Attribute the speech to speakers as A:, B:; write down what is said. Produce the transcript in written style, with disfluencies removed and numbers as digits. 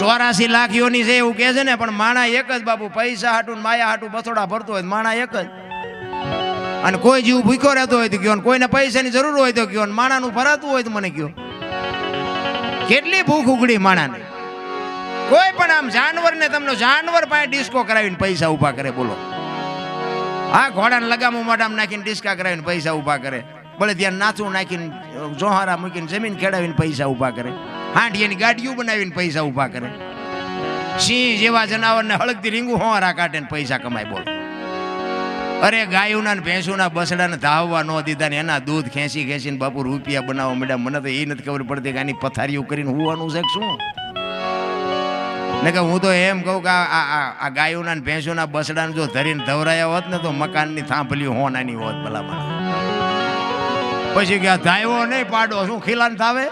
A: 84 લાખ યોની છે એવું કહે છે ને, પણ માણા એક જ બાપુ. પૈસા હાટું માયા હાટું બસોડા ભરતો હોય માણા એક જ. અને કોઈ જીવ ભૂખ્યો રહેતો હોય તો કયો, કોઈને પૈસાની જરૂર હોય તો કયો, માણાનું ભરાતું હોય તો મને કયો. કેટલી ભૂખ ઉગડી માણાને. કોઈ પણ આમ જાનવરને તમને જાનવર પાસે ડિસ્કો કરાવીને પૈસા ઉભા કરે. બોલો, આ ઘોડાને લગામો મોઢામાં નાખીને ડિસ્કા કરાવીને પૈસા ઉભા કરે. ભલે ત્યાં નાચું નાખીને જોહારા મૂકીને જમીન ખેડાવીને પૈસા ઉભા કરે. હાંડિયાની ગાડીઓ બનાવીને પૈસા ઉભા કરે. સિંહ જેવા જનાવરને હળગતી રીંગું હોવારા કાઢે પૈસા કમાય. બોલો, અરે ગાયોના ને ભેંસોના બસડાને ધાવવા ન દીધા ને એના દૂધ ખેંચી ખેંચીને બાપુ રૂપિયા બનાવવા માંડ્યા. મને તો એ નથી ખબર પડતી કે આની પથારીઓ કરીને હોવાનું છે શું. ને કે હું તો એમ કહું કે આ ગાયોના ને ભેંસોના બસડાને જો ધરીને ધવરાયા હોત ને તો મકાનની થાંભલી હોનાની હોત ભલામાં. પછી કે ધાવ્યો નહીં પાડો શું ખીલાન થાવે.